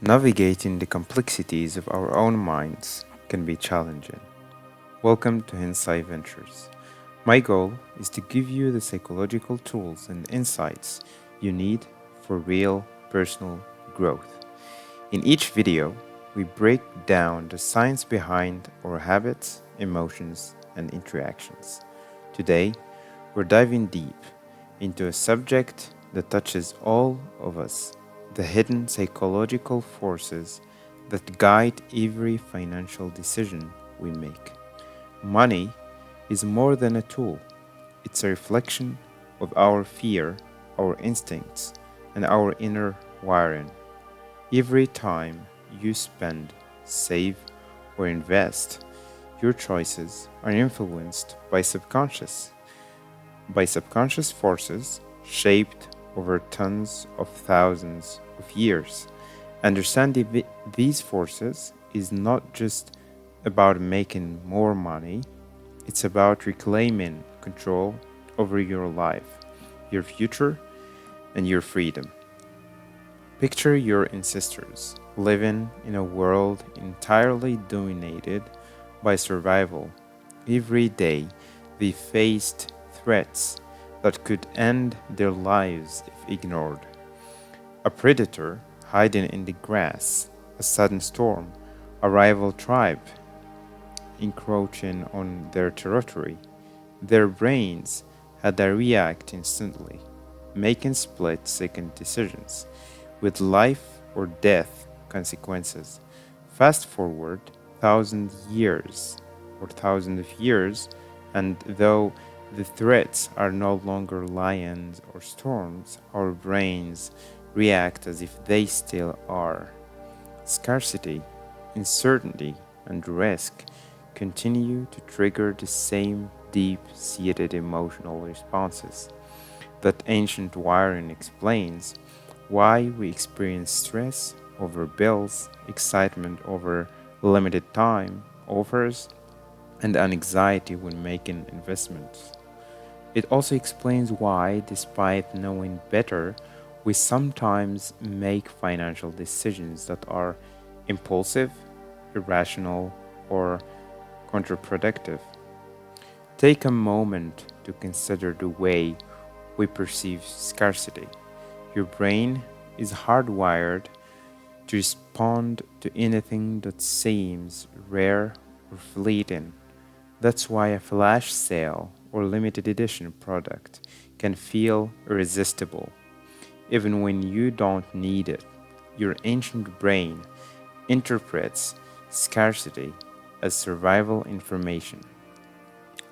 Navigating the complexities of our own minds can be challenging. Welcome to Hansei Ventures. My goal is to give you the psychological tools and insights you need for real personal growth. In each video, we break down the science behind our habits, emotions, and interactions. Today, we're diving deep into a subject that touches all of us: the hidden psychological forces that guide every financial decision we make. Money is more than a tool, it's a reflection of our fear, our instincts, and our inner wiring. Every time you spend, save, or invest, your choices are influenced by subconscious forces shaped over tons of thousands of years. Understanding these forces is not just about making more money, it's about reclaiming control over your life, your future, and your freedom. Picture your ancestors living in a world entirely dominated by survival. Every day, they faced threats that could end their lives if ignored. A predator hiding in the grass, a sudden storm, a rival tribe encroaching on their territory. Their brains had to react instantly, making split second decisions with life or death consequences. Fast forward thousands of years, and though the threats are no longer lions or storms, our brains react as if they still are. Scarcity, uncertainty, and risk continue to trigger the same deep seated emotional responses. That ancient wiring explains why we experience stress over bills, excitement over limited time offers, and anxiety when making investments. It also explains why, despite knowing better, we sometimes make financial decisions that are impulsive, irrational, or counterproductive. Take a moment to consider the way we perceive scarcity. Your brain is hardwired to respond to anything that seems rare or fleeting. That's why a flash sale or limited edition product can feel irresistible, even when you don't need it. Your ancient brain interprets scarcity as survival information.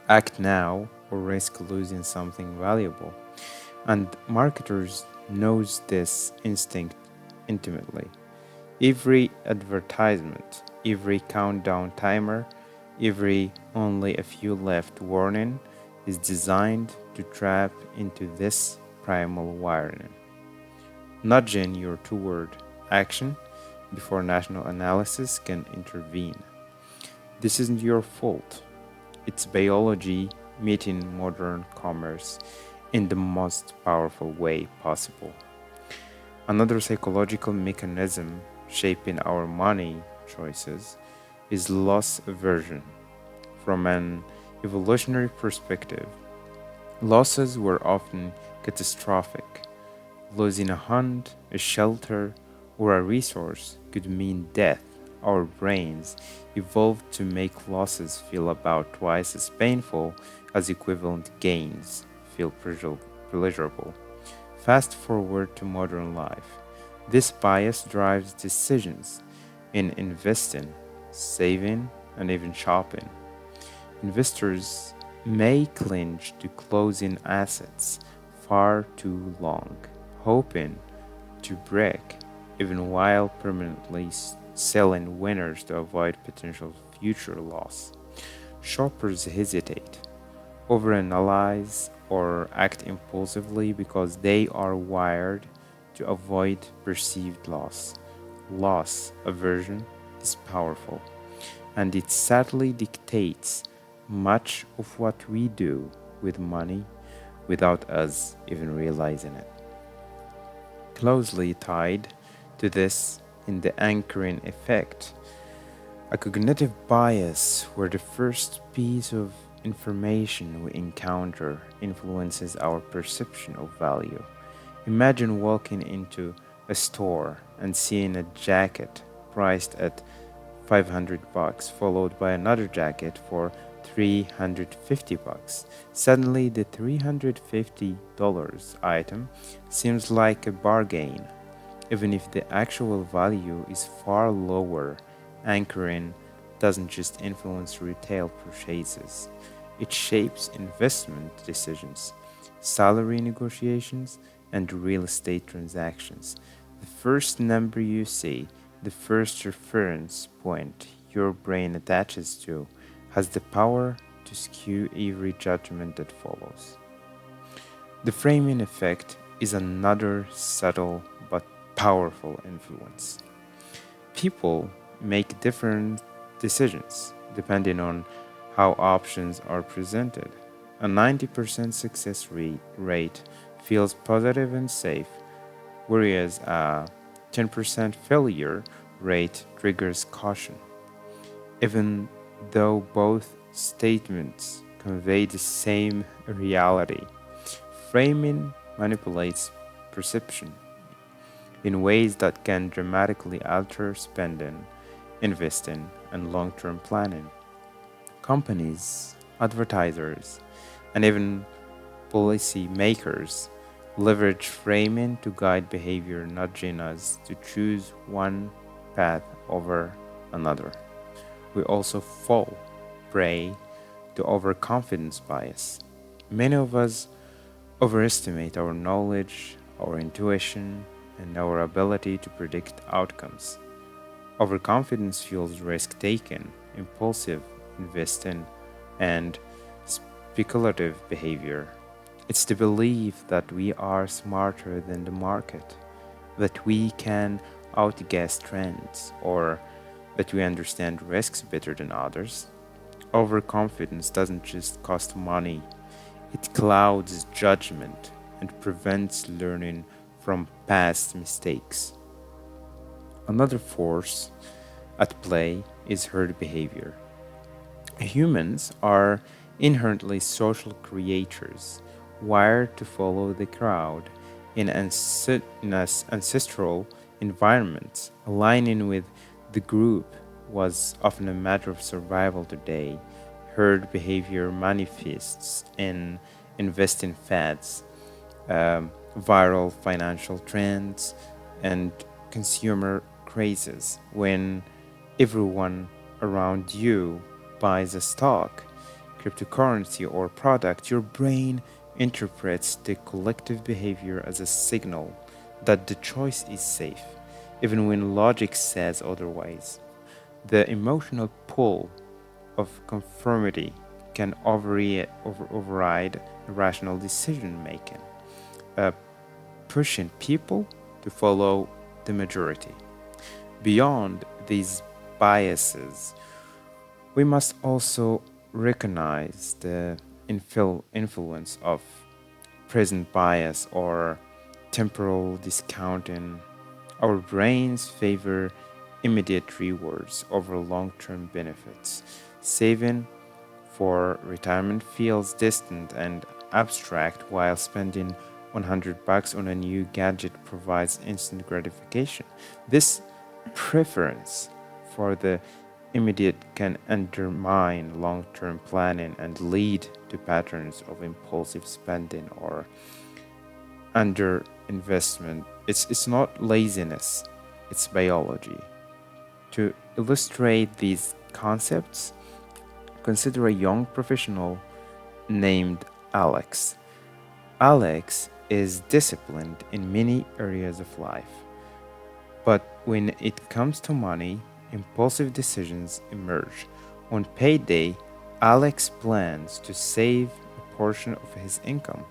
Act now or risk losing something valuable. And marketers knows this instinct intimately. Every advertisement, every countdown timer, every only a few left warning is designed to trap into this primal wiring, nudging you toward action before national analysis can intervene. This isn't your fault. It's biology meeting modern commerce in the most powerful way possible. Another psychological mechanism shaping our money choices is loss aversion. From an evolutionary perspective, losses were often catastrophic. Losing a hunt, a shelter, or a resource could mean death. Our brains evolved to make losses feel about twice as painful as equivalent gains feel pleasurable. Fast forward to modern life. This bias drives decisions in investing, saving, and even shopping. Investors may cling to closing assets far too long, hoping to break, even while permanently selling winners to avoid potential future loss. Shoppers hesitate, overanalyze, or act impulsively because they are wired to avoid perceived loss. Loss aversion is powerful, and it sadly dictates much of what we do with money without us even realizing it. Closely tied to this in the anchoring effect, a cognitive bias where the first piece of information we encounter influences our perception of value. Imagine walking into a store and seeing a jacket priced at 500 bucks followed by another jacket for 350 bucks. Suddenly the $350 item seems like a bargain even if the actual value is far lower. Anchoring doesn't just influence retail purchases, it shapes investment decisions, salary negotiations, and real estate transactions. The first number you see, the first reference point your brain attaches to, has the power to skew every judgment that follows. The framing effect is another subtle but powerful influence. People make different decisions depending on how options are presented. A 90% success rate feels positive and safe, whereas a 10% failure rate triggers caution. Even though both statements convey the same reality, framing manipulates perception in ways that can dramatically alter spending, investing, and long term planning. Companies, advertisers, and even policymakers leverage framing to guide behavior, nudging us to choose one path over another. We also fall prey to overconfidence bias. Many of us overestimate our knowledge, our intuition, and our ability to predict outcomes. Overconfidence fuels risk taking, impulsive investing, and speculative behavior. It's the belief that we are smarter than the market, that we can outguess trends, or that we understand risks better than others. Overconfidence doesn't just cost money, it clouds judgment and prevents learning from past mistakes. Another force at play is herd behavior. Humans are inherently social creatures, wired to follow the crowd in ancestral environments. Aligning with the group was often a matter of survival today. Herd behavior manifests in investing fads, viral financial trends, and consumer crazes. When everyone around you buys a stock, cryptocurrency, or product, your brain interprets the collective behavior as a signal that the choice is safe, even when logic says otherwise. The emotional pull of conformity can override rational decision making, uh, pushing people to follow the majority. Beyond these biases, we must also recognize the influence of present bias or temporal discounting. Our brains favor immediate rewards over long term benefits. Saving for retirement feels distant and abstract, while spending 100 bucks on a new gadget provides instant gratification. This preference for the immediate can undermine long term planning and lead to patterns of impulsive spending or underinvestment. It's not laziness, it's biology. To illustrate these concepts, consider a young professional named Alex. Alex is disciplined in many areas of life, but when it comes to money, impulsive decisions emerge. On payday, Alex plans to save a portion of his income,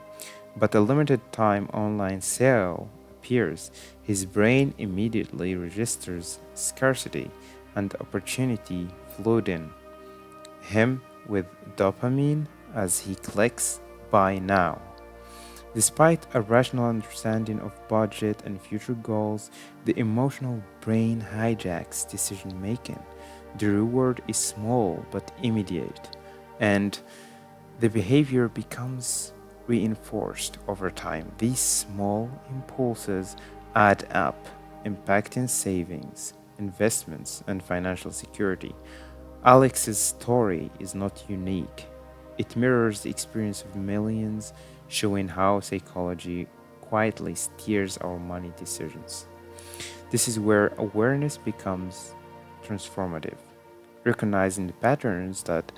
but a limited time online sale appears. His brain immediately registers scarcity and opportunity flooding him with dopamine as he clicks buy now. Despite a rational understanding of budget and future goals, the emotional brain hijacks decision making. The reward is small but immediate, and the behavior becomes reinforced over time. These small impulses add up, impacting savings, investments, and financial security. Alex's story is not unique. It mirrors the experience of millions, showing how psychology quietly steers our money decisions. This is where awareness becomes transformative. Recognizing the patterns that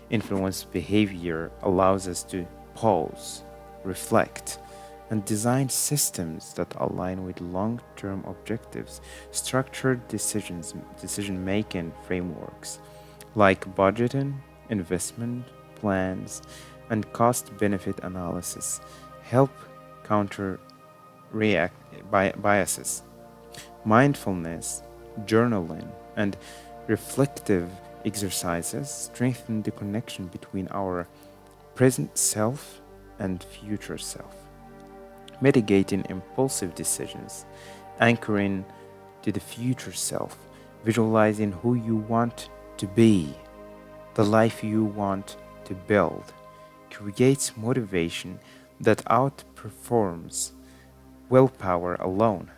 influence behavior allows us to pause, reflect, and design systems that align with long-term objectives. Structured decision-making frameworks like budgeting, investment plans, and cost-benefit analysis help counter react biases. Mindfulness, journaling, and reflective exercises strengthen the connection between our present self and future self, mitigating impulsive decisions, anchoring to the future self, visualizing who you want to be, the life you want to build, creates motivation that outperforms willpower alone.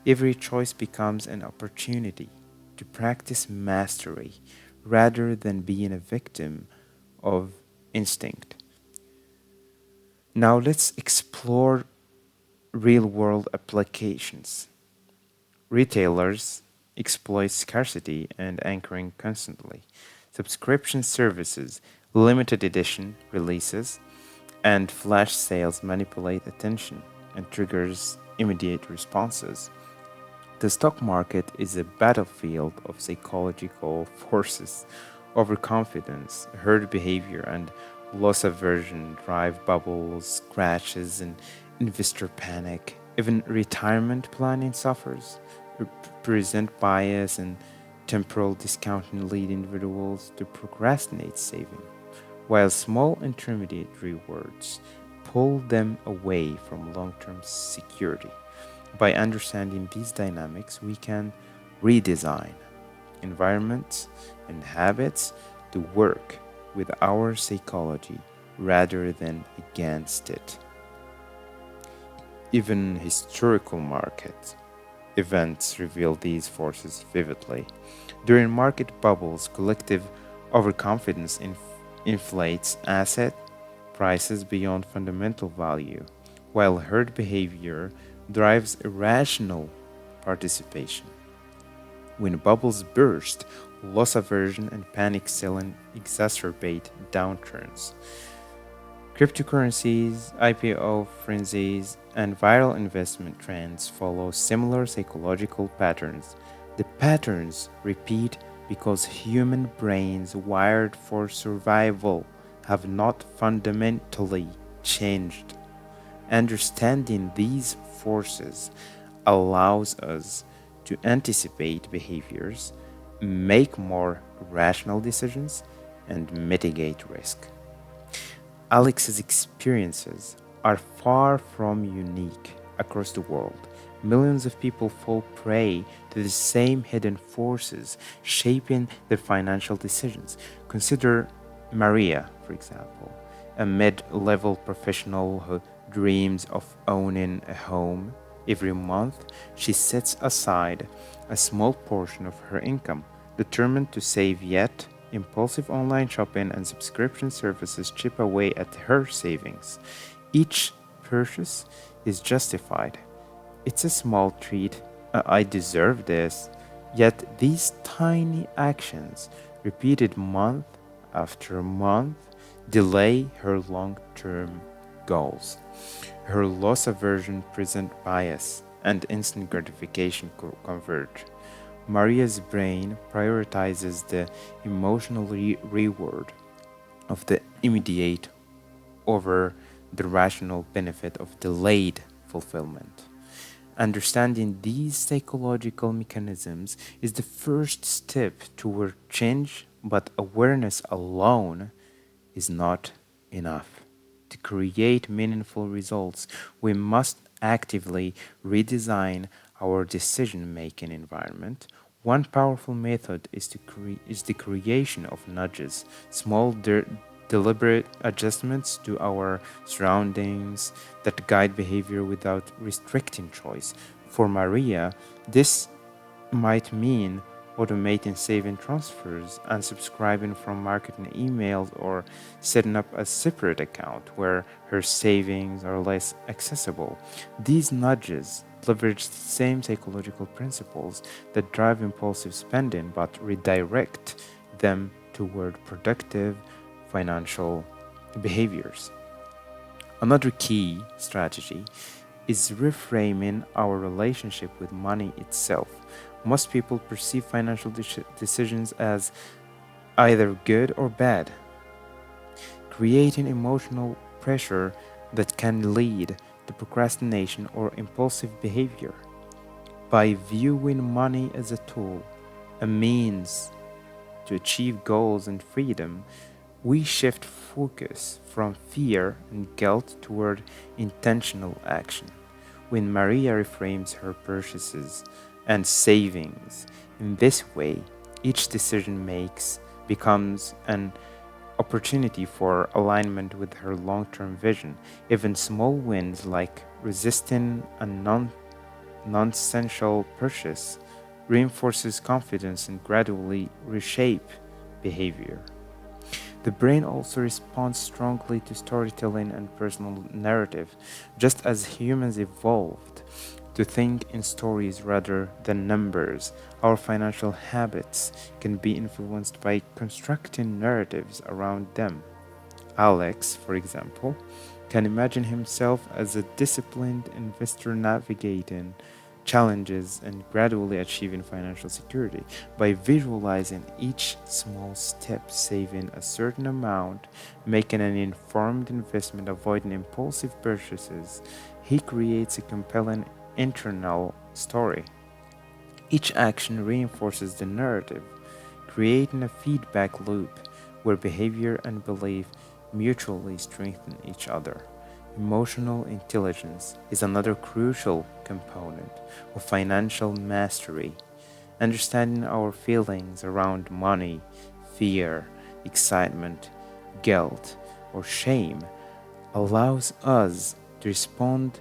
Every choice becomes an opportunity to practice mastery rather than being a victim of instinct. Now let's explore real world applications. Retailers exploit scarcity and anchoring constantly. Subscription services, limited edition releases, and flash sales manipulate attention and triggers immediate responses. The stock market is a battlefield of psychological forces. Overconfidence, herd behavior, and loss aversion drive bubbles, crashes, and investor panic. Even retirement planning suffers. Present bias and temporal discounting lead individuals to procrastinate saving, while small intermediate rewards pull them away from long term security. By understanding these dynamics, we can redesign environments and habits to work with our psychology rather than against it. Even historical market events reveal these forces vividly. During market bubbles, collective overconfidence inflates asset prices beyond fundamental value, while herd behavior drives irrational participation. When bubbles burst, loss aversion and panic selling exacerbate downturns. Cryptocurrencies, IPO frenzies, and viral investment trends follow similar psychological patterns. The patterns repeat because human brains wired for survival have not fundamentally changed. Understanding these forces allows us to anticipate behaviors, make more rational decisions, and mitigate risk. Alex's experiences are far from unique across the world. Millions of people fall prey to the same hidden forces shaping their financial decisions. Consider Maria, for example, a mid level professional who dreams of owning a home. Every month, she sets aside a small portion of her income, determined to save, yet impulsive online shopping and subscription services chip away at her savings. Each purchase is justified. It's a small treat. I deserve this. Yet these tiny actions, repeated month after month, delay her long term goals. Her loss aversion, present bias, and instant gratification converge. Maria's brain prioritizes the emotional reward of the immediate over the rational benefit of delayed fulfillment. Understanding these psychological mechanisms is the first step toward change, but awareness alone is not enough. to create meaningful results, we must actively redesign our decision making environment. One powerful method is the creation of nudges, small, deliberate adjustments to our surroundings that guide behavior without restricting choice. For Maria, this might mean automating saving transfers, unsubscribing from marketing emails, or setting up a separate account where her savings are less accessible. These nudges leverage the same psychological principles that drive impulsive spending but redirect them toward productive financial behaviors. Another key strategy is reframing our relationship with money itself. Most people perceive financial decisions as either good or bad, creating emotional pressure that can lead to procrastination or impulsive behavior. By viewing money as a tool, a means to achieve goals and freedom, we shift focus from fear and guilt toward intentional action. When Maria reframes her purchases and savings in this way, each decision makes becomes an opportunity for alignment with her long-term vision. Even small wins like resisting a non-essential purchase reinforces confidence and gradually reshape behavior. The brain also responds strongly to storytelling and personal narrative, just as humans evolved to think in stories rather than numbers. Our financial habits can be influenced by constructing narratives around them. Alex, for example, can imagine himself as a disciplined investor navigating challenges and gradually achieving financial security. By visualizing each small step, saving a certain amount, making an informed investment, avoiding impulsive purchases, he creates a compelling internal story. Each action reinforces the narrative, creating a feedback loop where behavior and belief mutually strengthen each other. Emotional intelligence is another crucial component of financial mastery. Understanding our feelings around money, fear, excitement, guilt, or shame allows us to respond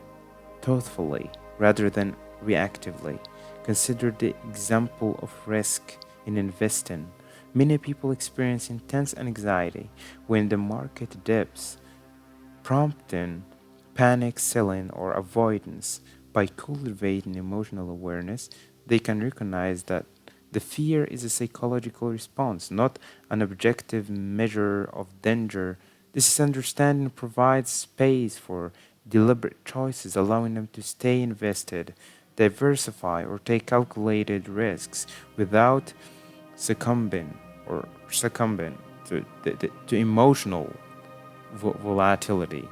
thoughtfully rather than reactively. Consider the example of risk in investing. Many people experience intense anxiety when the market dips, prompting panic selling or avoidance. By cultivating emotional awareness, they can recognize that the fear is a psychological response, not an objective measure of danger. This understanding provides space for deliberate choices, allowing them to stay invested, diversify, or take calculated risks without succumbing to emotional volatility.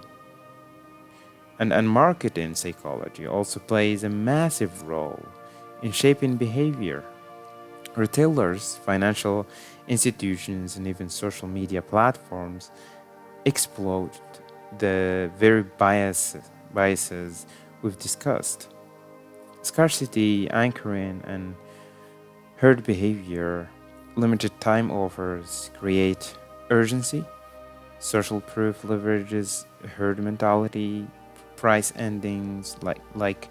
And marketing psychology also plays a massive role in shaping behavior. Retailers, financial institutions, and even social media platforms exploit the very biases we've discussed. Scarcity, anchoring, and herd behavior, limited time offers create urgency. Social proof leverages herd mentality. Price endings like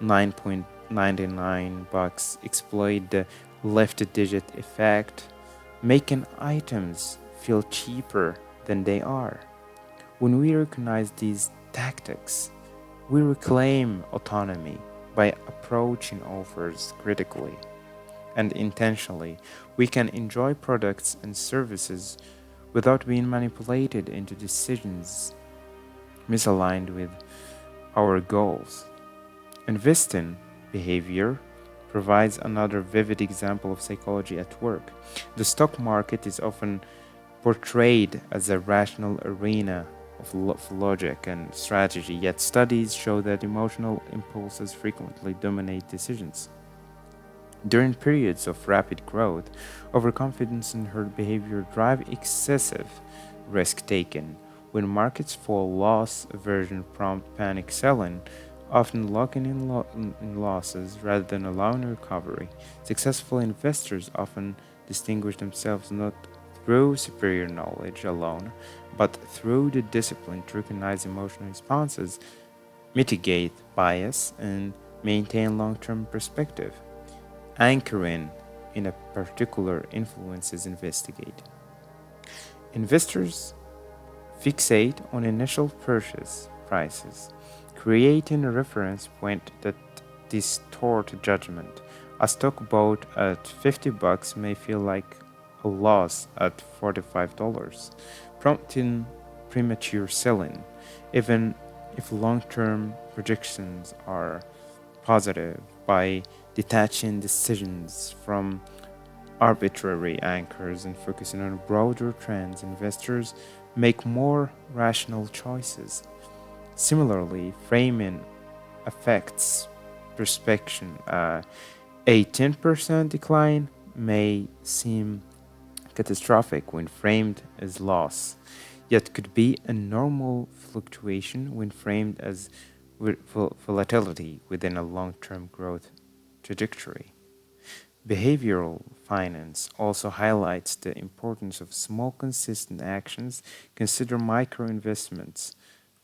9.99 bucks exploit the left digit effect, making items feel cheaper than they are. When we recognize these tactics, we reclaim autonomy by approaching offers critically and intentionally. We can enjoy products and services without being manipulated into decisions misaligned with our goals. Investing behavior provides another vivid example of psychology at work. The stock market is often portrayed as a rational arena of logic and strategy, yet studies show that emotional impulses frequently dominate decisions. During periods of rapid growth, overconfidence and herd behavior drive excessive risk taking, When markets fall, loss aversion prompt panic selling, often locking in losses rather than allowing recovery. Successful investors often distinguish themselves not through superior knowledge alone, but through the discipline to recognize emotional responses, mitigate bias, and maintain long term perspective. Anchoring in a particular influences investigate. Investors fixate on initial purchase prices, creating a reference point that distort judgment. A stock bought at $50 may feel like a loss at $45, prompting premature selling, even if long term projections are positive. By detaching decisions from arbitrary anchors and focusing on broader trends, investors make more rational choices. Similarly, framing affects perception. A 10% decline may seem catastrophic when framed as loss, yet could be a normal fluctuation when framed as volatility within a long term growth trajectory. Behavioral finance also highlights the importance of small, consistent actions. Consider micro investments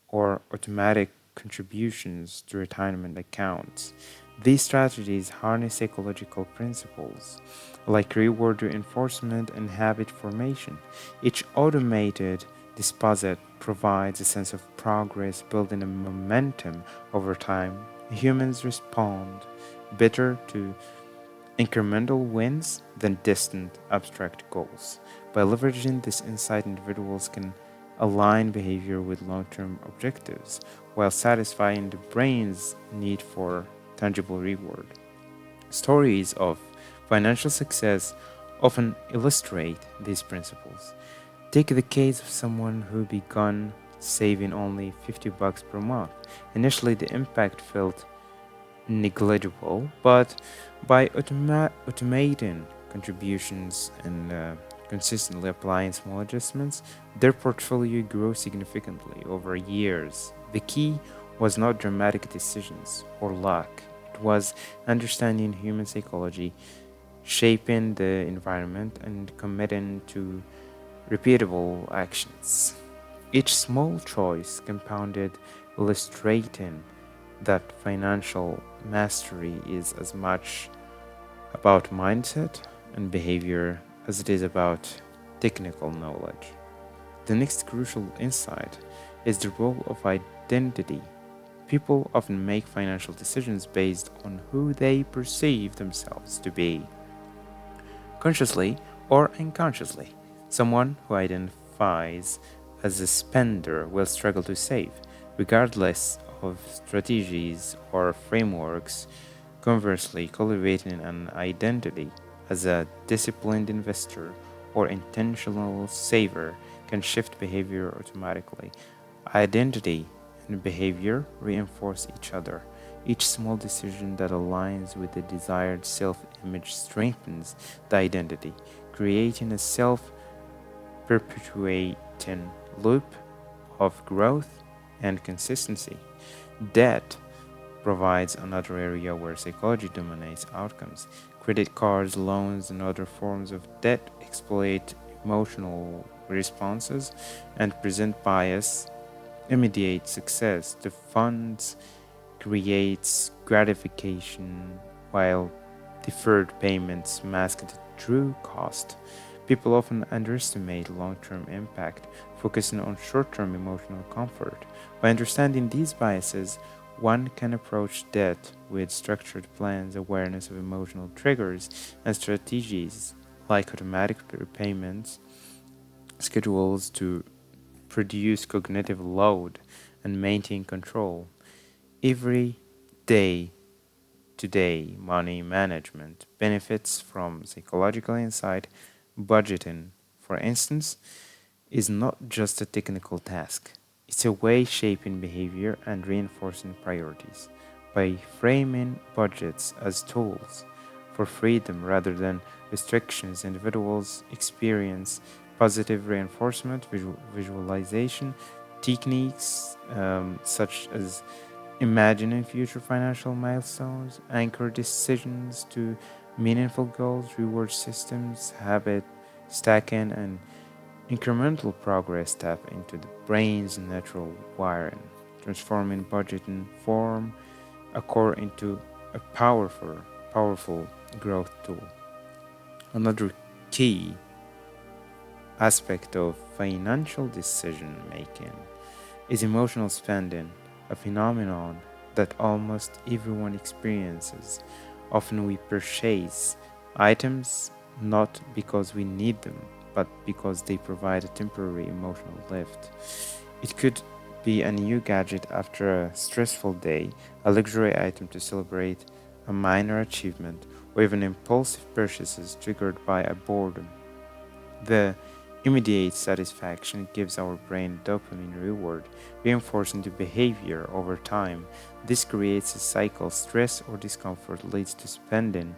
or automatic contributions to retirement accounts. These strategies harness psychological principles like reward reinforcement and habit formation. Each automated deposit provides a sense of progress, building a momentum over time. Humans respond better to incremental wins than distant, abstract goals. By leveraging this insight, individuals can align behavior with long term objectives while satisfying the brain's need for tangible reward. Stories of financial success often illustrate these principles. Take the case of someone who began saving only $50 per month. Initially, the impact felt negligible, but by automating contributions and consistently applying small adjustments, their portfolio grew significantly over years. The key was not dramatic decisions or luck, it was understanding human psychology, shaping the environment, and committing to repeatable actions. Each small choice compounded, illustrating that financial mastery is as much about mindset and behavior as it is about technical knowledge. The next crucial insight is the role of identity. People often make financial decisions based on who they perceive themselves to be, consciously or unconsciously. Someone who identifies as a spender will struggle to save, regardless of strategies or frameworks. Conversely, cultivating an identity as a disciplined investor or intentional saver can shift behavior automatically. Identity and behavior reinforce each other. Each small decision that aligns with the desired self image strengthens the identity, creating a self perpetuating loop of growth and consistency. Debt provides another area where psychology dominates outcomes. Credit cards, loans, and other forms of debt exploit emotional responses and present bias, immediate success. The funds creates gratification while deferred payments mask the true cost. People often underestimate long term impact, focusing on short term emotional comfort. By understanding these biases, one can approach debt with structured plans, awareness of emotional triggers, and strategies like automatic repayments, schedules to reduce cognitive load and maintain control. Every day today, money management benefits from psychological insight. Budgeting, for instance, is not just a technical task, it's a way shaping behavior and reinforcing priorities. By framing budgets as tools for freedom rather than restrictions, individuals experience positive reinforcement, visualization techniques such as imagining future financial milestones, anchor decisions to meaningful goals, reward systems, habit stacking, and incremental progress tap into the brain's natural wiring, transforming budgeting form a core into a powerful growth tool. Another key aspect of financial decision making is emotional spending, a phenomenon that almost everyone experiences. Often we purchase items not because we need them, but because they provide a temporary emotional lift. It could be a new gadget after a stressful day, a luxury item to celebrate a minor achievement, or even impulsive purchases triggered by a boredom. The immediate satisfaction gives our brain dopamine reward, reinforcing the behavior over time. This creates a cycle. Stress or discomfort leads to spending.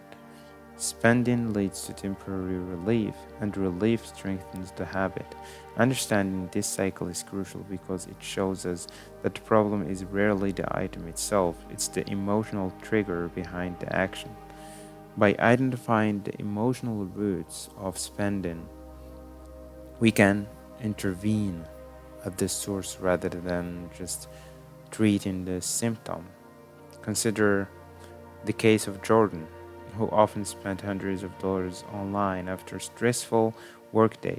Spending leads to temporary relief, and relief strengthens the habit. Understanding this cycle is crucial because it shows us that the problem is rarely the item itself, it's the emotional trigger behind the action. By identifying the emotional roots of spending, we can intervene at the source rather than just treating the symptom. Consider the case of Jordan, who often spent hundreds of dollars online after a stressful workday.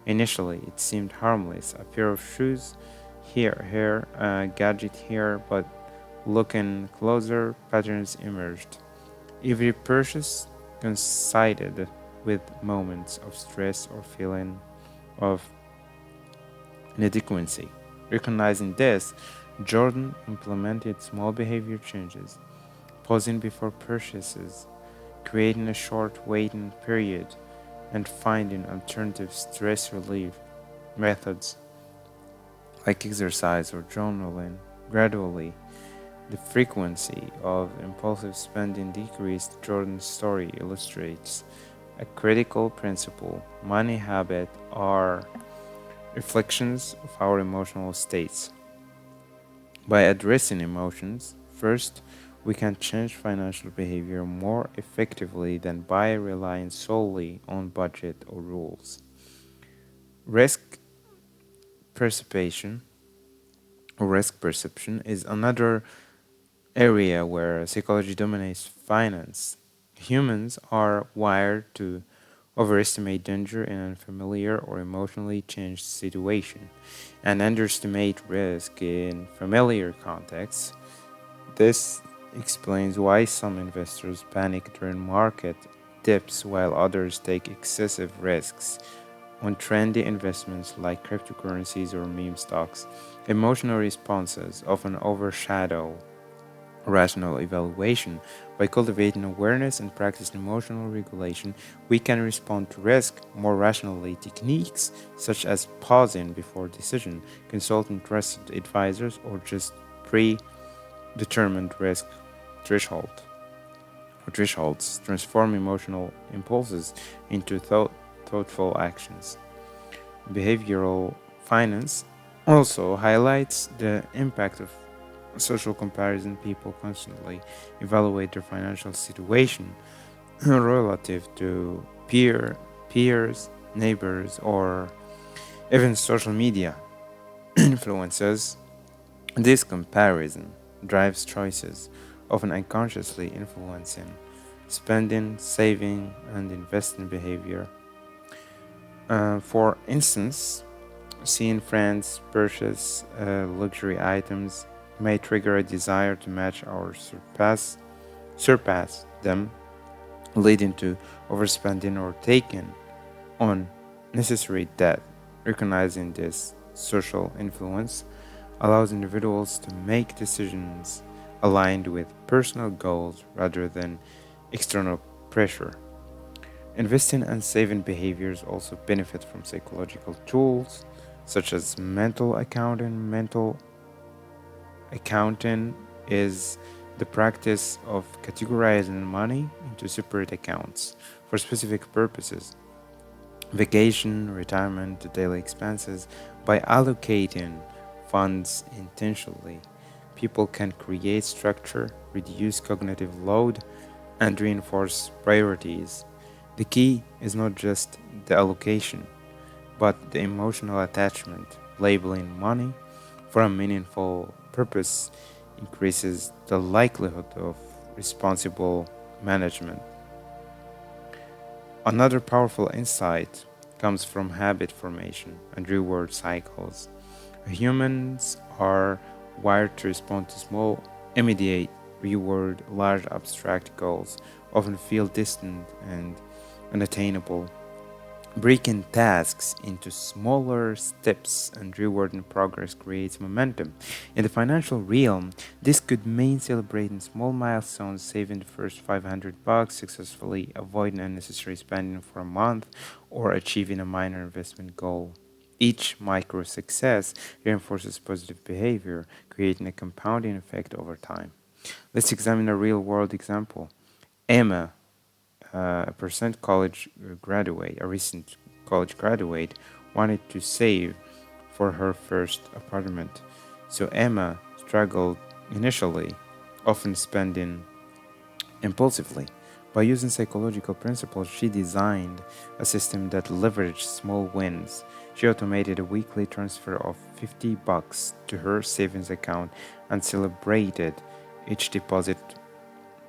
Initially, it seemed harmless, a pair of shoes here, a gadget here, but looking closer, patterns emerged. Every purchase coincided with moments of stress or feeling of inadequacy. Recognizing this, Jordan implemented small behavior changes, pausing before purchases, creating a short waiting period, and finding alternative stress relief methods like exercise or journaling. Gradually, the frequency of impulsive spending decreased. Jordan's story illustrates a critical principle. Money habits are reflections of our emotional states. By addressing emotions, first, we can change financial behavior more effectively than by relying solely on budget or rules. Risk perception risk perception is another area where psychology dominates finance. Humans are wired to overestimate danger in unfamiliar or emotionally changed situation and underestimate risk in familiar contexts. This explains why some investors panic during market dips while others take excessive risks on trendy investments like cryptocurrencies or meme stocks. Emotional responses often overshadow rational evaluation. By cultivating awareness and practicing emotional regulation, we can respond to risk more rationally. Techniques such as pausing before decision, consulting trusted advisors, or just predetermined risk threshold thresholds transform emotional impulses into thoughtful actions. Behavioral finance also highlights the impact of social comparison. People constantly evaluate their financial situation relative to peers, neighbors, or even social media influences. This comparison drives choices, often unconsciously influencing spending, saving, and investing behavior. For instance, seeing friends purchase luxury items may trigger a desire to match or surpass them, leading to overspending or taking on necessary debt. Recognizing this social influence allows individuals to make decisions aligned with personal goals rather than external pressure. Investing and saving behaviors also benefit from psychological tools such as mental accounting. Mental accounting is the practice of categorizing money into separate accounts for specific purposes. vacation, retirement, daily expenses. By allocating funds intentionally, people can create structure, reduce cognitive load, and reinforce priorities. The key is not just the allocation, but the emotional attachment. Labeling money for a meaningful purpose increases the likelihood of responsible management. Another powerful insight comes from habit formation and reward cycles. Humans are wired to respond to small, immediate reward, large abstract goals often feel distant and unattainable. Breaking tasks into smaller steps and rewarding progress creates momentum. In the financial realm, this could mean celebrating small milestones, saving the first 500 bucks, successfully avoiding unnecessary spending for a month, or achieving a minor investment goal. Each micro success reinforces positive behavior, creating a compounding effect over time. Let's examine a real world example. Emma, a percent college graduate, a recent college graduate, wanted to save for her first apartment. So Emma struggled initially, often spending impulsively. By using psychological principles, she designed a system that leveraged small wins. She automated a weekly transfer of 50 bucks to her savings account and celebrated each deposit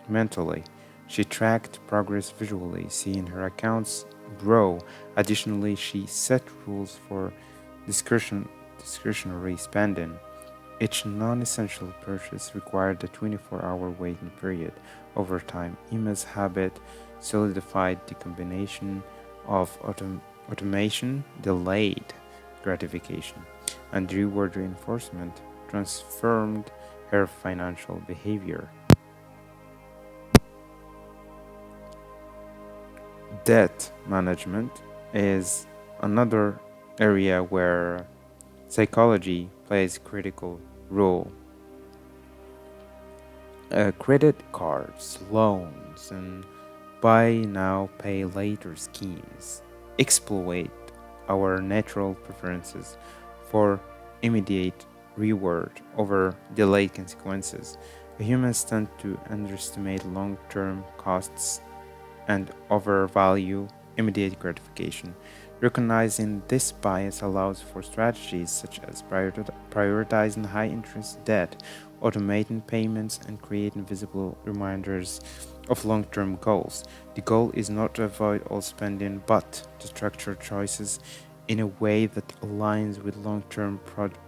mentally. She tracked progress visually, seeing her accounts grow. Additionally, she set rules for discretion, discretionary spending. Each non essential purchase required a 24-hour waiting period. Over time, Emma's habit solidified the combination of automation, delayed gratification, and reward reinforcement transformed her financial behavior. Debt management is another area where psychology plays a critical role. Credit cards, loans, and buy now, pay later schemes exploit our natural preferences for immediate reward over delayed consequences. Humans tend to underestimate long term costs and overvalue immediate gratification. Recognizing this bias allows for strategies such as prioritizing high interest debt, automating payments, and creating visible reminders of long term goals. The goal is not to avoid all spending, but to structure choices in a way that aligns with long term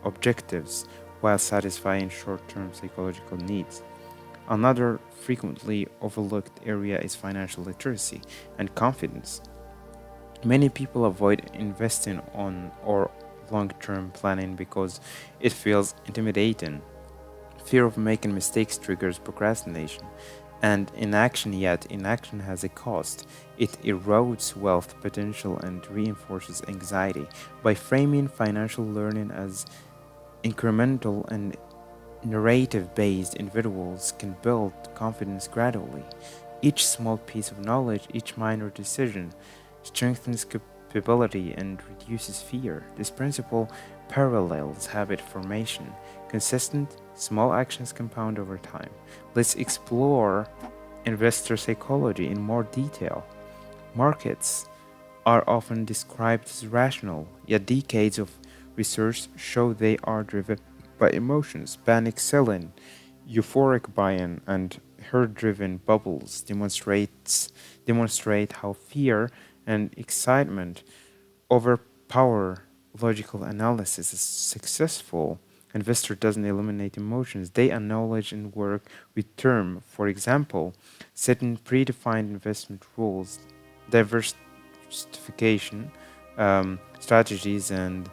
objectives while satisfying short term psychological needs. Another frequently overlooked area is financial literacy and confidence. Many people avoid investing on or long term planning because it feels intimidating. Fear of making mistakes triggers procrastination and inaction, yet inaction has a cost. It erodes wealth potential and reinforces anxiety. By framing financial learning as incremental and narrative based, individuals can build confidence gradually. Each small piece of knowledge, each minor decision, strengthens capability and reduces fear. This principle parallels habit formation. Consistent, small actions compound over time. Let's explore investor psychology in more detail. Markets are often described as rational, yet decades of research show they are driven by emotions. Panic selling, euphoric buying, and herd-driven bubbles demonstrate how fear and excitement overpower logical analysis. A successful investor doesn't eliminate emotions; they acknowledge and work with term. For example, setting predefined investment rules, diversification strategies, and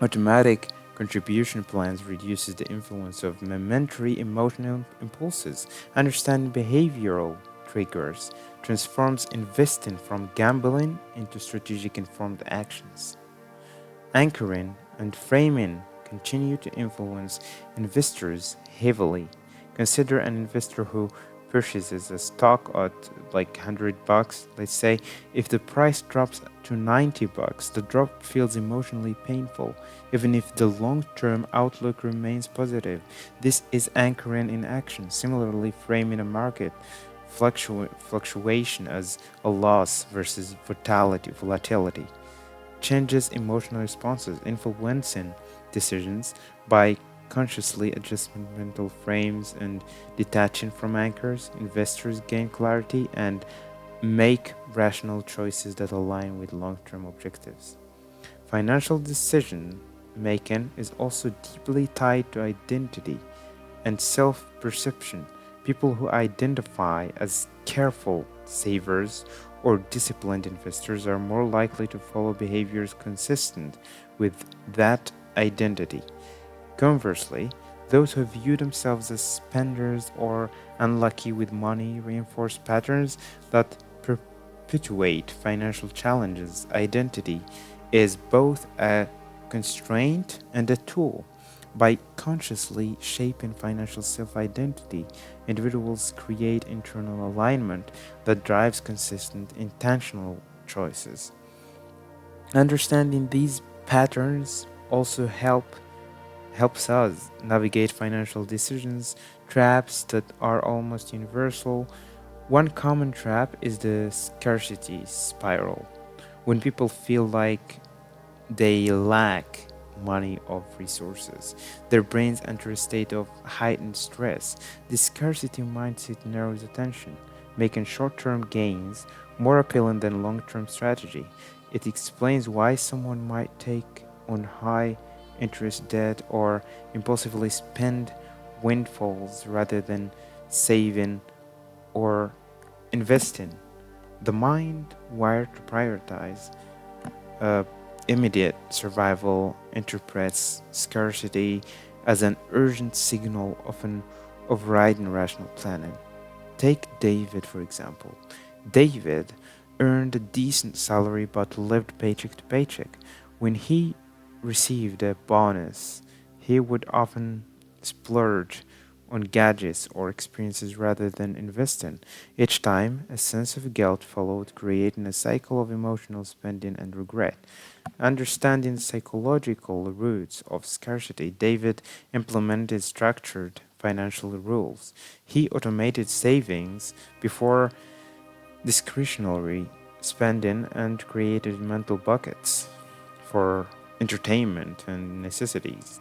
automatic contribution plans reduces the influence of momentary emotional impulses. Understanding behavioral triggers transforms investing from gambling into strategic informed actions. Anchoring and framing continue to influence investors heavily. Consider an investor who purchases a stock at like $100, let's say, if the price drops to $90, the drop feels emotionally painful, even if the long-term outlook remains positive. This is anchoring in action, similarly framing a market fluctuation as a loss versus volatility changes emotional responses, influencing decisions by consciously adjusting mental frames and detaching from anchors. Investors gain clarity and make rational choices that align with long term objectives. Financial decision making is also deeply tied to identity and self perception. People who identify as careful savers or disciplined investors are more likely to follow behaviors consistent with that identity. Conversely, those who view themselves as spenders or unlucky with money reinforce patterns that perpetuate financial challenges. Identity is both a constraint and a tool. By consciously shaping financial self identity, individuals create internal alignment that drives consistent, intentional choices. Understanding these patterns also helps us navigate financial decisions traps that are almost universal. One common trap is the scarcity spiral. When people feel like they lack money of resources, their brains enter a state of heightened stress. This scarcity mindset narrows attention, making short term gains more appealing than long term strategy. It explains why someone might take on high interest debt or impulsively spend windfalls rather than saving or investing. The mind wired to prioritize uh, immediate survival interprets scarcity as an urgent signal, often overriding rational planning. Take David, for example. David earned a decent salary but lived paycheck to paycheck. When he received a bonus, he would often splurge on gadgets or experiences rather than investing. Each time, a sense of guilt followed, creating a cycle of emotional spending and regret. Understanding the psychological roots of scarcity, David implemented structured financial rules. He automated savings before discretionary spending and created mental buckets for entertainment and necessities.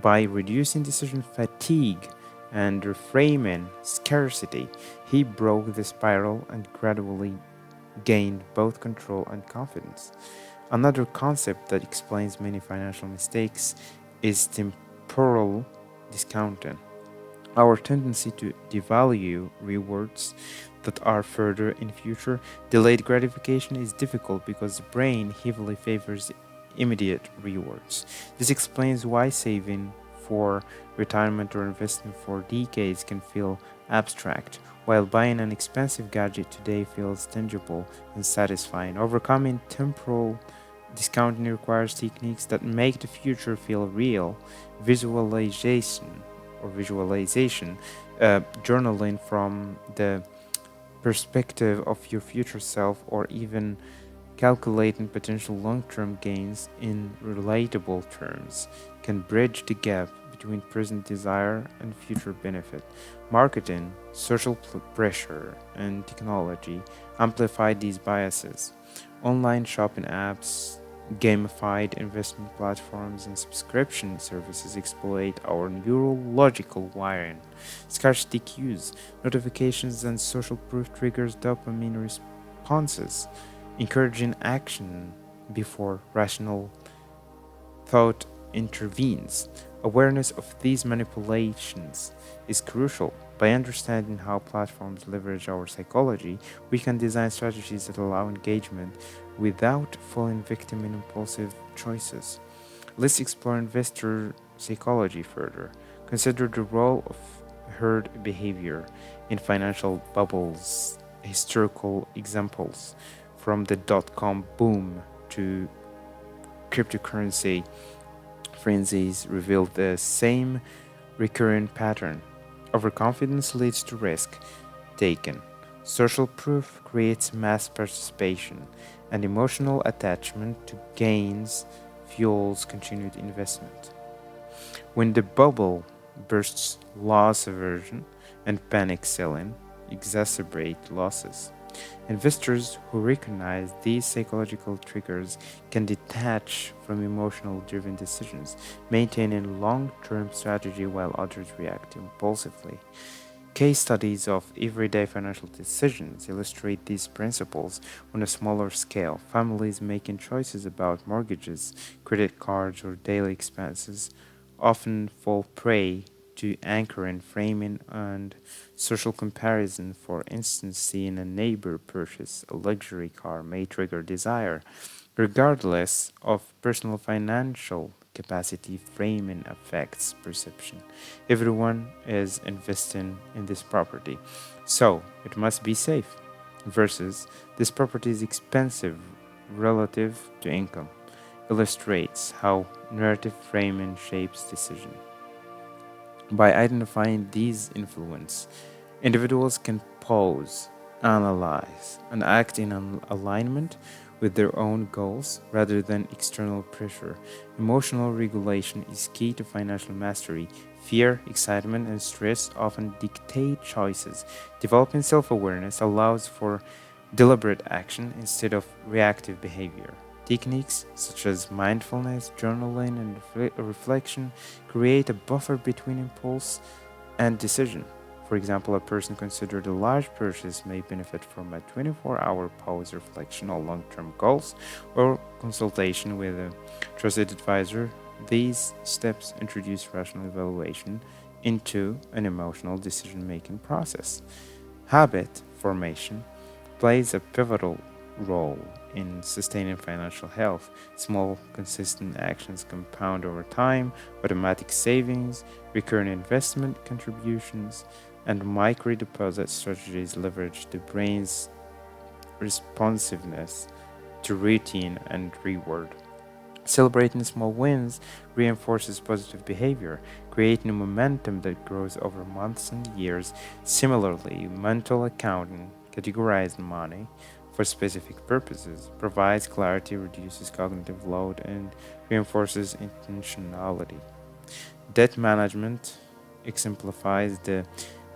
By reducing decision fatigue and reframing scarcity, he broke the spiral and gradually gained both control and confidence. Another concept that explains many financial mistakes is temporal discounting. Our tendency to devalue rewards that are further in future. Delayed gratification is difficult because the brain heavily favors immediate rewards. This explains why saving for retirement or investing for decades can feel abstract, while buying an expensive gadget today feels tangible and satisfying. Overcoming temporal discounting requires techniques that make the future feel real. Visualization visualization, journaling from the perspective of your future self, or even calculating potential long term gains in relatable terms can bridge the gap between present desire and future benefit. Marketing, social pressure, and technology amplify these biases. Online shopping apps, gamified investment platforms, and subscription services exploit our neurological wiring. Scarcity cues, notifications, and social proof triggers dopamine responses, encouraging action before rational thought intervenes. Awareness of these manipulations is crucial. By understanding how platforms leverage our psychology, we can design strategies that allow engagement without falling victim in impulsive choices. Let's explore investor psychology further. Consider the role of herd behavior in financial bubbles. Historical examples from the dot-com boom to cryptocurrency frenzies reveal the same recurrent pattern. Overconfidence leads to risk taken. Social proof creates mass participation, and emotional attachment to gains fuels continued investment. When the bubble bursts, loss aversion and panic selling exacerbate losses. Investors who recognize these psychological triggers can detach from emotional driven decisions, maintaining long term strategy while others react impulsively. Case studies of everyday financial decisions illustrate these principles on a smaller scale. Families making choices about mortgages, credit cards, or daily expenses often fall prey to anchoring, framing, and social comparison. For instance, seeing a neighbor purchase a luxury car may trigger desire, regardless of personal financial capacity. Framing affects perception. Everyone is investing in this property, so it must be safe, versus this property is expensive relative to income, illustrates how narrative framing shapes decision. By identifying these influences, individuals can pause, analyze, and act in alignment with their own goals rather than external pressure. Emotional regulation is key to financial mastery. Fear, excitement, and stress often dictate choices. Developing self awareness allows for deliberate action instead of reactive behavior. Techniques such as mindfulness, journaling, and reflection create a buffer between impulse and decision. For example, a person considered a large purchase may benefit from a 24-hour pause reflection on long term goals or consultation with a trusted advisor. These steps introduce rational evaluation into an emotional decision making process. Habit formation plays a pivotal role in sustaining financial health. Small, consistent actions compound over time. Automatic savings, recurring investment contributions, and micro deposit strategies leverage the brain's responsiveness to routine and reward. Celebrating small wins reinforces positive behavior, creating a momentum that grows over months and years. Similarly, mental accounting, categorizing money for specific purposes, provides clarity, reduces cognitive load, and reinforces intentionality. Debt management exemplifies the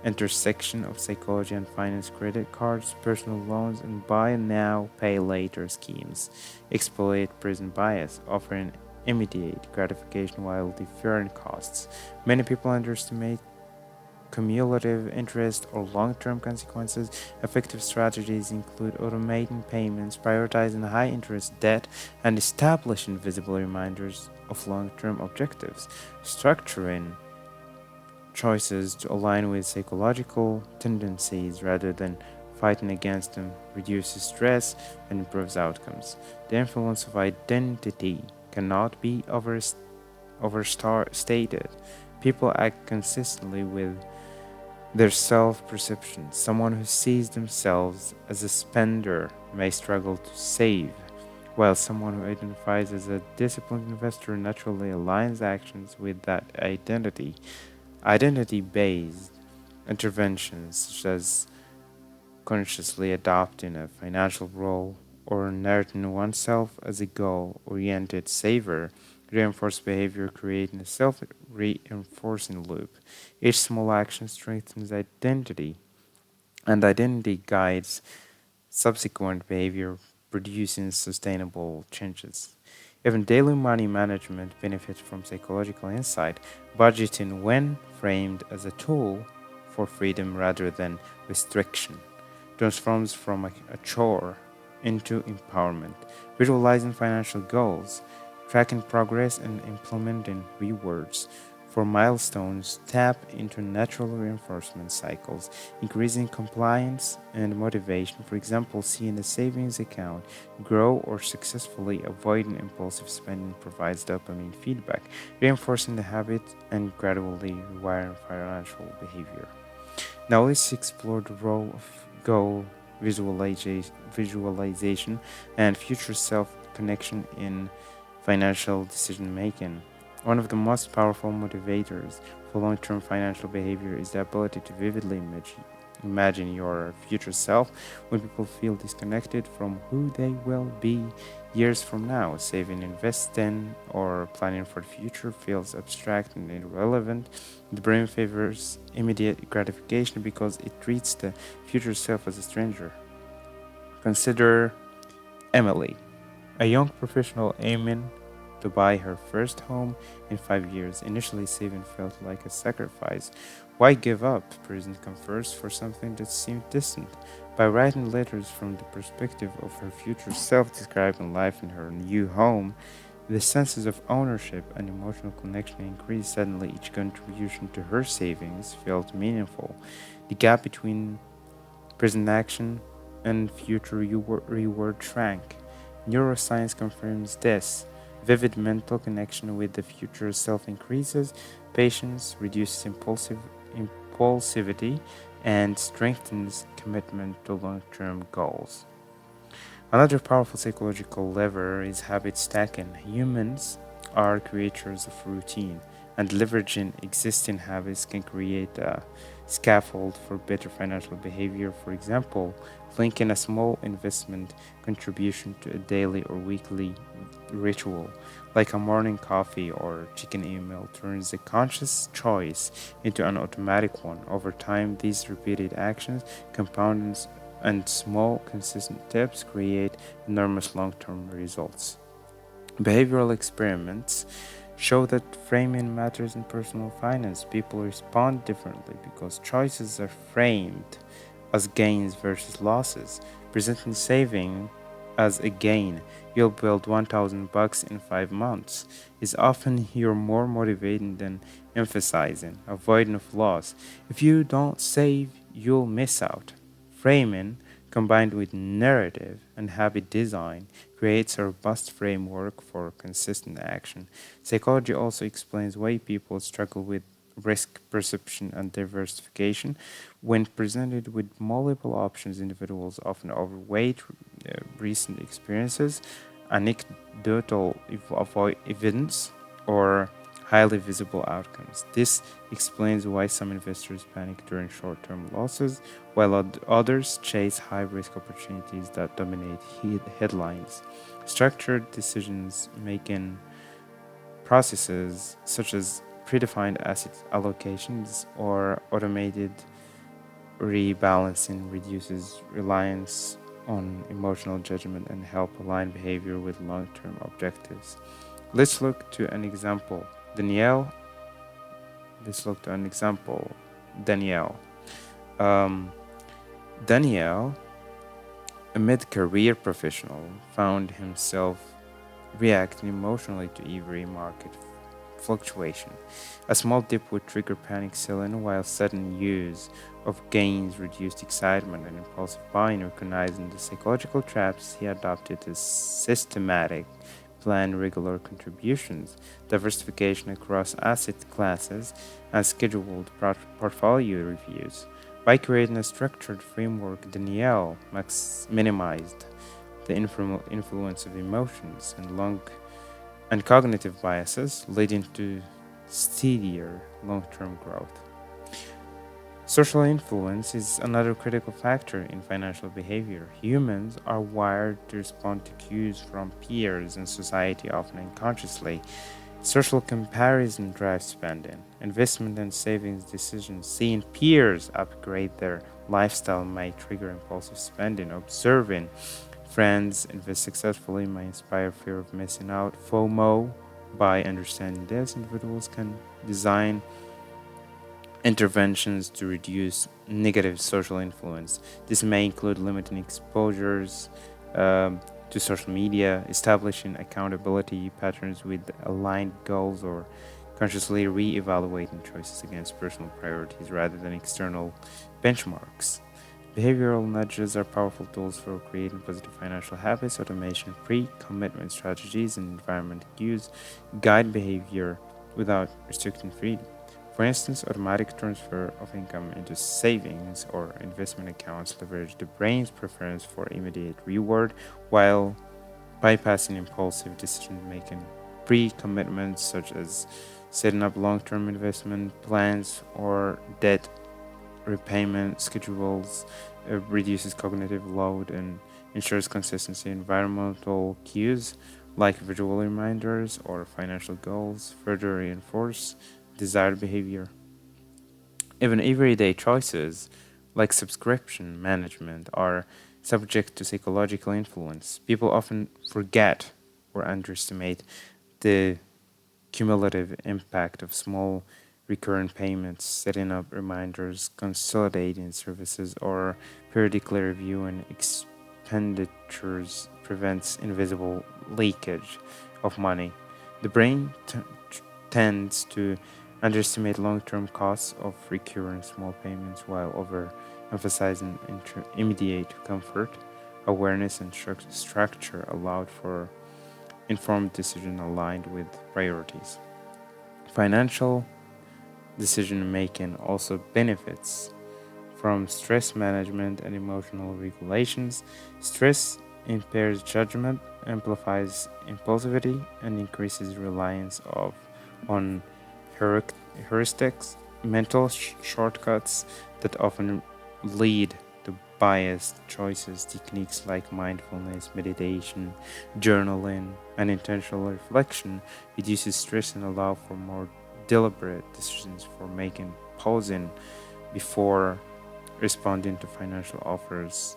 intersection of psychology and finance. Credit cards, personal loans, and buy now, pay later schemes exploit present bias, offering immediate gratification while deferring costs. Many people underestimate cumulative interest or long term consequences. Effective strategies include automating payments, prioritizing high interest debt, and establishing visible reminders of long term objectives. Structuring choices to align with psychological tendencies rather than fighting against them reduces stress and improves outcomes. The influence of identity cannot be overstated. People act consistently with their self perception. Someone who sees themselves as a spender may struggle to save, while someone who identifies as a disciplined investor naturally aligns actions with that identity. Identity based interventions, such as consciously adopting a financial role or narrating oneself as a goal oriented saver, reinforce behavior, creating a self reinforcing loop. Each small action strengthens identity, and identity guides subsequent behavior, producing sustainable changes. Even daily money management benefits from psychological insight. Budgeting, when framed as a tool for freedom rather than restriction, transforms from a chore into empowerment. Visualizing financial goals, tracking progress, and implementing rewards for milestones tap into natural reinforcement cycles, increasing compliance and motivation. For example, seeing a savings account grow or successfully avoiding impulsive spending provides dopamine feedback, reinforcing the habit and gradually rewiring financial behavior. Now let's explore the role of goal visualization and future self connection in financial decision making. One of the most powerful motivators for long term financial behavior is the ability to vividly imagine your future self. When people feel disconnected from who they will be years from now, saving, investing, or planning for the future feels abstract and irrelevant. The brain favors immediate gratification because it treats the future self as a stranger. Consider Emily, a young professional aiming to buy her first home in 5 years. Initially, saving felt like a sacrifice. Why give up present comforts for something that seemed distant? By writing letters from the perspective of her future self describing life in her new home, the senses of ownership and emotional connection increased. Suddenly, each contribution to her savings felt meaningful. The gap between present action and future reward shrank. Neuroscience confirms this. Vivid mental connection with the future self increases, patience reduces impulsivity, and strengthens commitment to long term goals. Another powerful psychological lever is habit stacking. Humans are creatures of routine, and leveraging existing habits can create a scaffold for better financial behavior. For example, linking a small investment contribution to a daily or weekly ritual, like a morning coffee or chicken email, turns a conscious choice into an automatic one. Over time, these repeated actions compound and small, consistent tips create enormous long term results. Behavioral experiments show that framing matters in personal finance. People respond differently because choices are framed as gains versus losses. Presenting saving as a gain, you'll build 1,000 bucks in 5 months, is often you're more motivating than emphasizing avoiding of loss. If you don't save, you'll miss out. Framing, combined with narrative and habit design, creates a robust framework for consistent action. Psychology also explains why people struggle with risk perception and diversification. When presented with multiple options, individuals often overweight recent experiences, anecdotal evidence, or highly visible outcomes. This explains why some investors panic during short term losses, while others chase high risk opportunities that dominate headlines. Structured decisions making processes, such as predefined asset allocations or automated rebalancing, reduces reliance on emotional judgment and help align behavior with long-term objectives. Let's look to an example. Danielle, let's look to an example. Danielle. Um, Danielle, a mid-career professional, found himself reacting emotionally to every market fluctuation. A small dip would trigger panic selling, while sudden use of gains reduced excitement and impulsive buying. Recognizing the psychological traps, he adopted a systematic plan, regular contributions, diversification across asset classes, and scheduled portfolio reviews. By creating a structured framework, Danielle minimized the influence of emotions and cognitive biases, leading to steadier long term growth. Social influence is another critical factor in financial behavior. Humans are wired to respond to cues from peers and society, often unconsciously. Social comparison drives spending. Investment and savings decisions. Seeing peers upgrade their lifestyle may trigger impulsive spending. Observing friends invest successfully may inspire fear of missing out. FOMO. By understanding this, individuals can design interventions to reduce negative social influence. This may include limiting exposures to social media, establishing accountability patterns with aligned goals, or consciously re evaluating choices against personal priorities rather than external benchmarks. Behavioral nudges are powerful tools for creating positive financial habits. Automation, pre commitment strategies, and environment cues guide behavior without restricting freedom. For instance, automatic transfer of income into savings or investment accounts leverage the brain's preference for immediate reward while bypassing impulsive decision making. pre-commitments such as setting up long-term investment plans or debt repayment schedules reduces cognitive load and ensures consistency. Environmental cues like visual reminders or financial goals further reinforce desired behavior. Even everyday choices like subscription management are subject to psychological influence. People often forget or underestimate the cumulative impact of small recurrent payments, setting up reminders, consolidating services, or periodically reviewing expenditures prevents invisible leakage of money. The brain tends to underestimate long-term costs of recurring small payments while overemphasizing immediate comfort. Awareness and structure allowed for informed decision aligned with priorities. Financial decision making also benefits from stress management and emotional regulations. Stress impairs judgment, amplifies impulsivity, and increases reliance on heuristics, mental shortcuts that often lead to biased choices. Techniques like mindfulness, meditation, journaling, and intentional reflection reduces stress and allow for more deliberate decisions for making, pausing before responding to financial offers,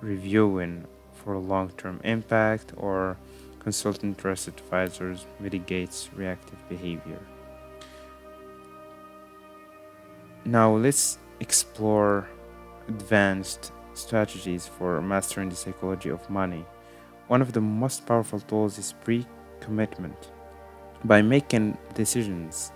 reviewing for long-term impact, or consulting trusted advisors mitigates reactive behavior. Now let's explore advanced strategies for mastering the psychology of money. One of the most powerful tools is pre-commitment. By making decisions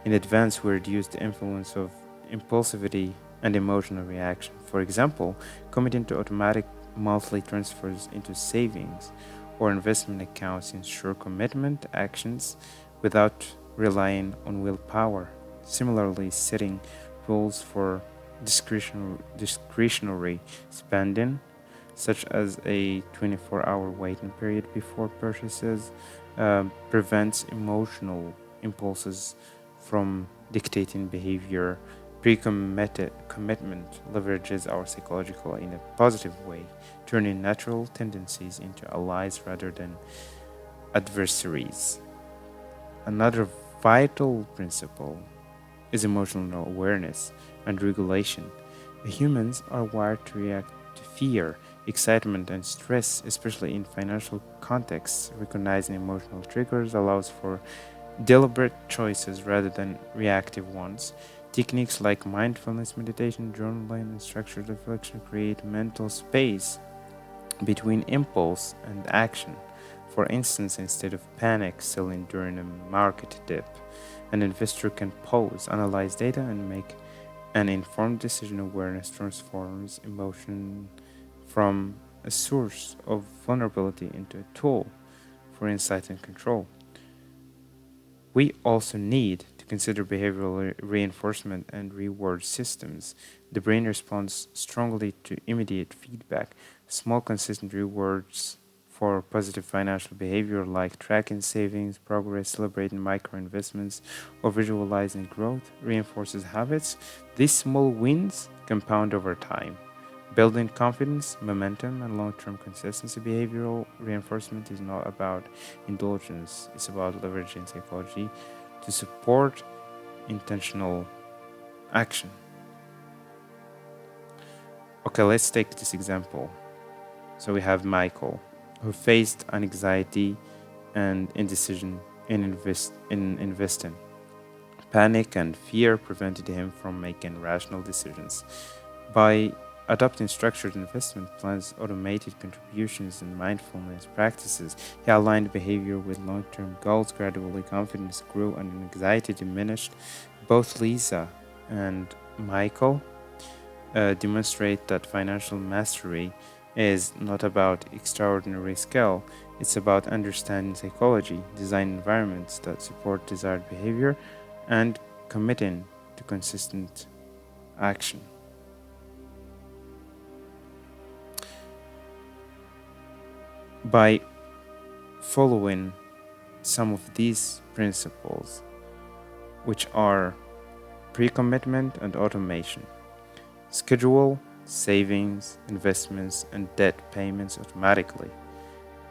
in advance, we reduce the influence of impulsivity and emotional reaction. For example, committing to automatic monthly transfers into savings or investment accounts ensure commitment actions without relying on willpower. Similarly, setting rules for discretionary spending, such as a 24-hour waiting period before purchases, prevents emotional impulses from dictating behavior. Pre-committed commitment leverages our psychological in a positive way, turning natural tendencies into allies rather than adversaries. Another vital principle is emotional awareness and regulation. Humans are wired to react to fear, excitement, and stress, especially in financial contexts. Recognizing emotional triggers allows for deliberate choices rather than reactive ones. Techniques like mindfulness meditation, journaling, and structured reflection create mental space between impulse and action. For instance, instead of panic selling during a market dip, an investor can pause, analyze data, and make an informed decision. Awareness transforms emotion from a source of vulnerability into a tool for insight and control. We also need to consider behavioral reinforcement and reward systems. The brain responds strongly to immediate feedback. Small, consistent rewards for positive financial behavior, like tracking savings, progress, celebrating micro investments, or visualizing growth, reinforces habits. These small wins compound over time. Building confidence, momentum, and long term consistency. Behavioral reinforcement is not about indulgence, it's about leveraging psychology to support intentional action. Okay, let's take this example. So we have Michael, who faced anxiety and indecision in investing. Panic and fear prevented him from making rational decisions. By adopting structured investment plans, automated contributions, and mindfulness practices, he aligned behavior with long term goals. Gradually, confidence grew and anxiety diminished. Both Lisa and Michael demonstrate that financial mastery is not about extraordinary skill, it's about understanding psychology, design environments that support desired behavior, and committing to consistent action. By following some of these principles, which are pre-commitment and automation. Schedule savings, investments, and debt payments automatically.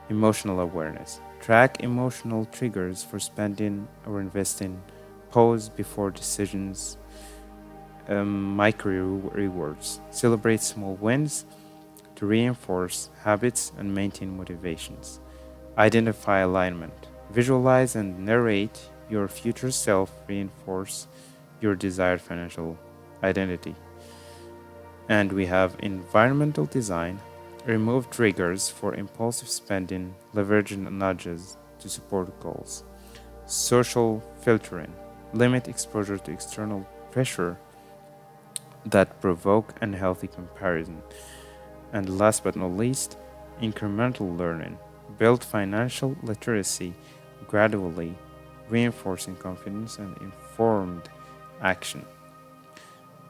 Emotional awareness. Track emotional triggers for spending or investing. Pause before decisions. Micro rewards. Celebrate small wins to reinforce habits and maintain motivations. Identify alignment. Visualize and narrate your future self, reinforce your desired financial identity. And we have environmental design, remove triggers for impulsive spending, leveraging nudges to support goals. Social filtering, limit exposure to external pressure that provoke unhealthy comparison. And last but not least, incremental learning, build financial literacy gradually, reinforcing confidence and informed action.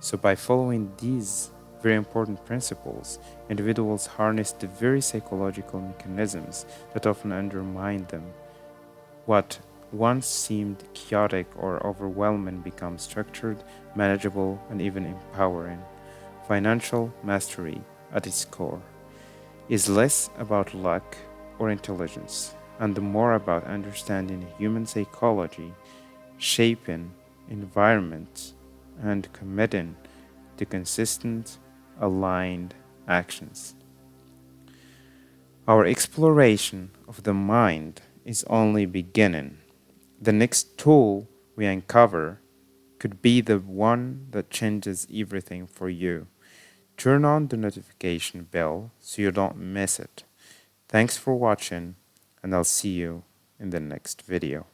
So, by following these very important principles, individuals harness the very psychological mechanisms that often undermine them. What once seemed chaotic or overwhelming becomes structured, manageable, and even empowering. Financial mastery, at its core, is less about luck or intelligence and more about understanding human psychology, shaping environment, and committing to consistent, aligned actions. Our exploration of the mind is only beginning. The next tool we uncover could be the one that changes everything for you. Turn on the notification bell so you don't miss it. Thanks for watching, and I'll see you in the next video.